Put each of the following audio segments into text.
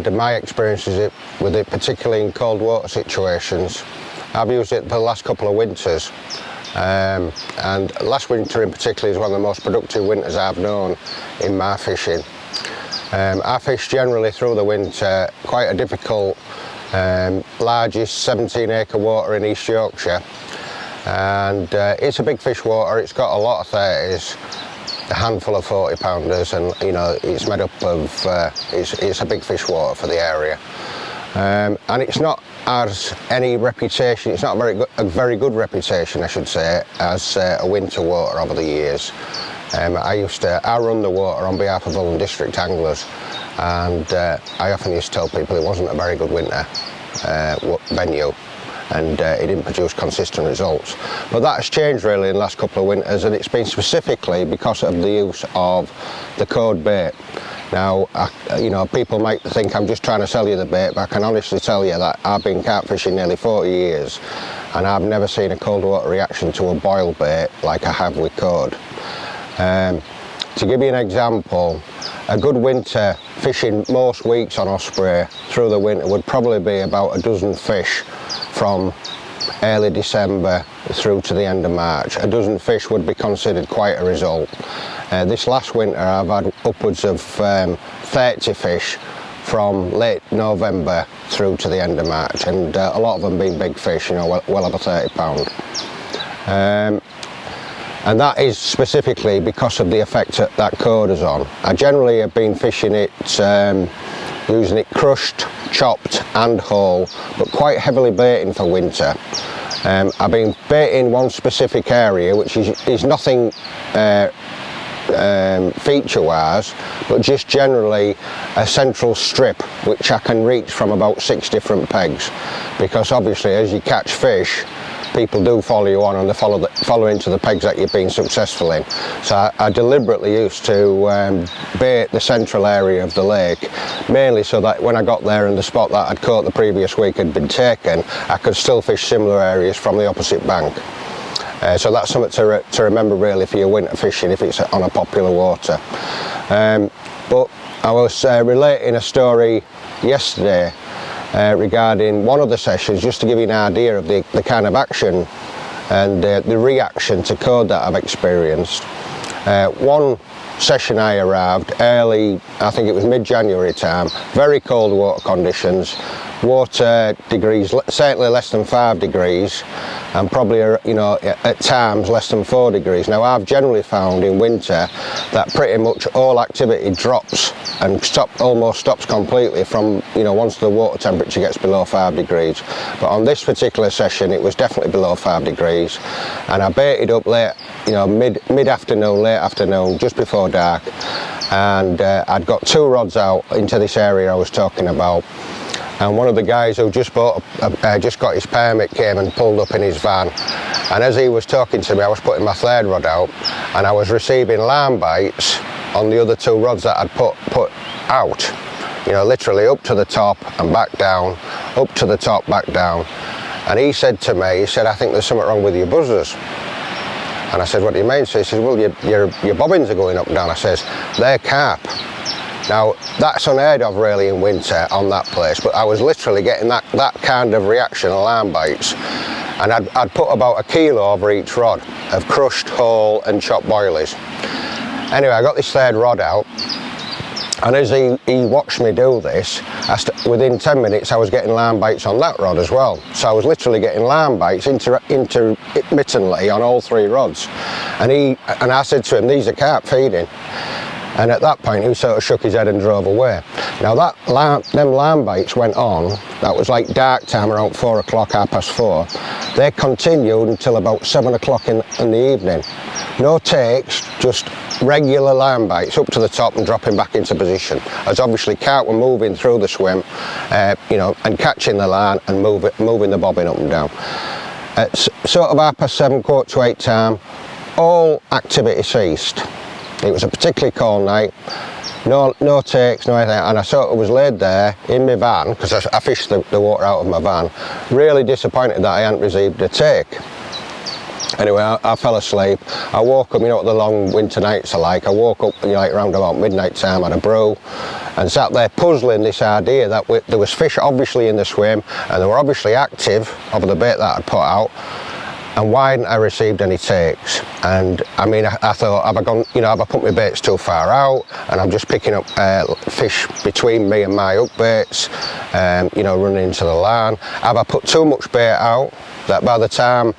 and my experiences with it, particularly in cold water situations. I've used it for the last couple of winters, and last winter in particular is one of the most productive winters I've known in my fishing. I fish generally through the winter quite a difficult, largest 17-acre water in East Yorkshire, and it's a big fish water. It's got a lot of 30s, a handful of 40-pounders, and you know, it's made up of it's a big fish water for the area, and it's not as any reputation, it's not a very good reputation, I should say, as a winter water over the years. I run the water on behalf of Ulm District Anglers, and I often used to tell people it wasn't a very good winter venue, and it didn't produce consistent results. But that has changed really in the last couple of winters, and it's been specifically because of the use of the code bait. Now, you know, people might think I'm just trying to sell you the bait, but I can honestly tell you that I've been carp fishing nearly 40 years, and I've never seen a cold water reaction to a boil bait like I have with code. To give you an example, a good winter fishing most weeks on Osprey through the winter would probably be about a dozen fish from early December through to the end of March. A dozen fish would be considered quite a result. This last winter I've had upwards of 30 fish from late November through to the end of March, and a lot of them being big fish, you know, well over 30 pound. And that is specifically because of the effect that code is on. I generally have been fishing it, using it crushed, chopped and whole, but quite heavily baiting for winter. I've been baiting one specific area, which is nothing feature-wise, but just generally a central strip which I can reach from about 6 different pegs, because obviously as you catch fish, people do follow you on, and they follow into the pegs that you've been successful in. So I deliberately used to bait the central area of the lake, mainly so that when I got there and the spot that I'd caught the previous week had been taken, I could still fish similar areas from the opposite bank. So that's something to remember really for your winter fishing if it's on a popular water. But I was relating a story yesterday regarding one of the sessions, just to give you an idea of the kind of action and the reaction to code that I've experienced. One session I arrived early, I think it was mid-January time, very cold water conditions, water degrees certainly less than 5 degrees, and probably, you know, at times less than 4 degrees. Now I've generally found in winter that pretty much all activity drops and almost stops completely from, you know, once the water temperature gets below 5 degrees. But on this particular session it was definitely below 5 degrees, and I baited up late, you know, mid-afternoon, late afternoon, just before dark, and I'd got 2 rods out into this area I was talking about. And one of the guys who just got his permit came and pulled up in his van, and as he was talking to me I was putting my 3rd rod out, and I was receiving line bites on the other 2 rods that I'd put out, you know, literally up to the top and back down, up to the top, back down. And he said to me, he said, "I think there's something wrong with your buzzers." And I said, "What do you mean?" So he said, "Well, your bobbins are going up and down." I says, "They're carp." Now, that's unheard of really in winter on that place, but I was literally getting that kind of reaction, alarm bites, and I'd put about 1 kilo over each rod of crushed, whole and chopped boilies. Anyway, I got this 3rd rod out, and as he watched me do this, within 10 minutes I was getting line bites on that rod as well. So I was literally getting line bites intermittently on all 3 rods. And I said to him, "These are carp feeding." And at that point he sort of shook his head and drove away. Now them line bites went on, that was like dark time, around 4 o'clock, 4:30. They continued until about 7 o'clock in the evening. No takes, just regular line bites up to the top and dropping back into position, as obviously carp were moving through the swim, you know, and catching the line and moving the bobbin up and down. At sort of 7:30, 7:45 time, all activity ceased. It was a particularly cold night, no takes, no anything, and I sort of was laid there in my van, because I fished the water out of my van, really disappointed that I hadn't received a take. Anyway, I fell asleep. I woke up, you know what the long winter nights are like. I woke up, you know, like around about midnight time, had a brew, and sat there puzzling this idea that there was fish obviously in the swim, and they were obviously active over the bait that I'd put out. And why hadn't I received any takes? And I mean, I thought, have I gone, you know, have I put my baits too far out? And I'm just picking up fish between me and my hook baits, you know, running into the line. Have I put too much bait out that by the time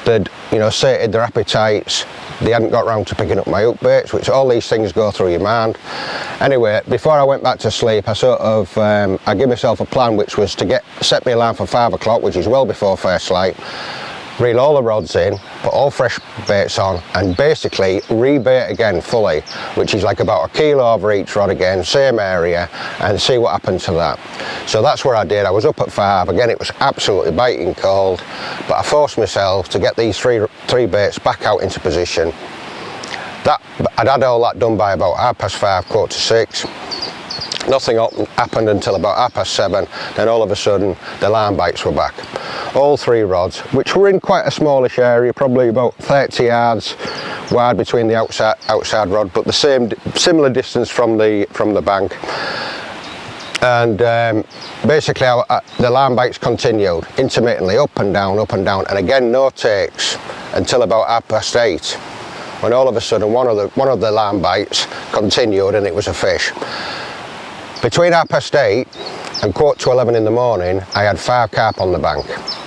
they'd, you know, sated their appetites, they hadn't got round to picking up my hook baits, which all these things go through your mind. Anyway, before I went back to sleep, I sort of, I gave myself a plan, which was to set me alarm for 5 o'clock, which is well before first light, reel all the rods in, put all fresh baits on, and basically rebait again fully, which is like about 1 kilo over each rod again, same area, and see what happened to that. So that's what I did. I was up at 5. Again, it was absolutely biting cold, but I forced myself to get these three baits back out into position. I'd had all that done by about 5:30, 5:45. Nothing happened until about 7:30, then all of a sudden the line bites were back. All 3 rods, which were in quite a smallish area, probably about 30 yards wide between the outside rod, but the similar distance from the bank. And basically the line bites continued intermittently, up and down, and again no takes until about 8:30, when all of a sudden one of the line bites continued, and it was a fish. Between 8:30 and 10:45 in the morning, I had 5 carp on the bank,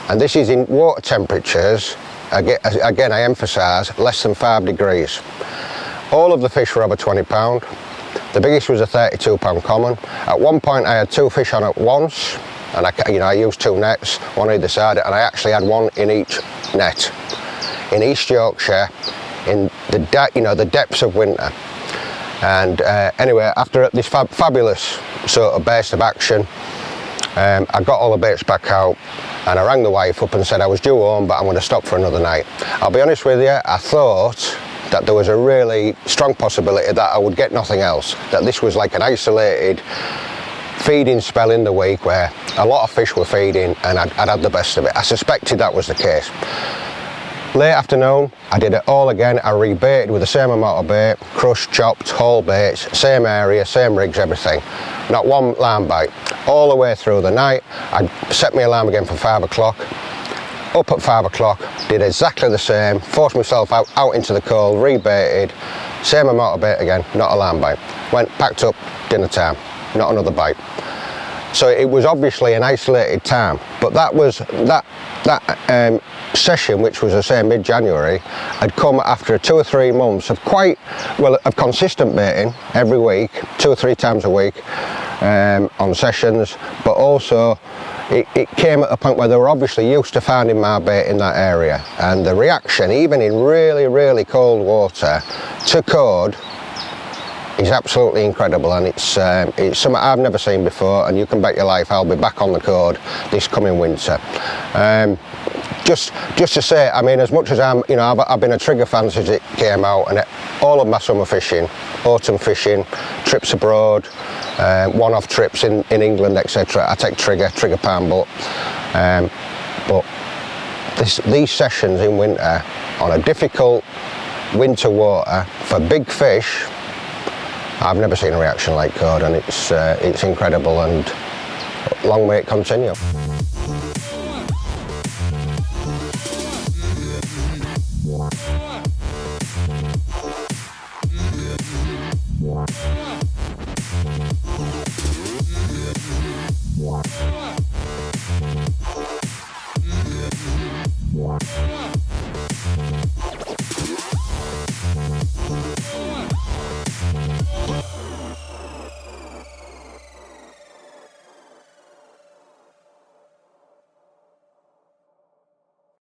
and this is in water temperatures, again I emphasise, less than 5 degrees. All of the fish were over 20 pound. The biggest was a 32 pound common. At one point I had 2 fish on at once, and I used 2 nets, one either side, and I actually had 1 in each net in East Yorkshire, in the depths of winter. And anyway, after this fabulous sort of burst of action, I got all the baits back out, and I rang the wife up and said I was due home, but I'm going to stop for another night. I'll be honest with you, I thought that there was a really strong possibility that I would get nothing else, that this was like an isolated feeding spell in the week where a lot of fish were feeding and I'd had the best of it. I suspected that was the case. Late afternoon, I did it all again. I rebaited with the same amount of bait, crushed, chopped, whole baits, same area, same rigs, everything. Not one line bite. All the way through the night, I set my alarm again for 5 o'clock. Up at 5 o'clock, did exactly the same, forced myself out into the cold, rebaited, same amount of bait again, not a line bite. Went, packed up, dinner time, not another bite. So it was obviously an isolated time, but that session, which was, I say, mid-January, had come after 2 or 3 months of of consistent baiting every week, 2 or 3 times a week on sessions, but also it came at a point where they were obviously used to finding my bait in that area, and the reaction, even in really, really cold water, to code is absolutely incredible, and it's something I've never seen before, and you can bet your life I'll be back on the code this coming winter. Just to say, I mean, as much as I've been a trigger fan since it came out, and all of my summer fishing, autumn fishing, trips abroad, one-off trips in England, etc. I take trigger palm boat, but these sessions in winter on a difficult winter water for big fish, I've never seen a reaction like cod, and it's incredible, and long may it continue.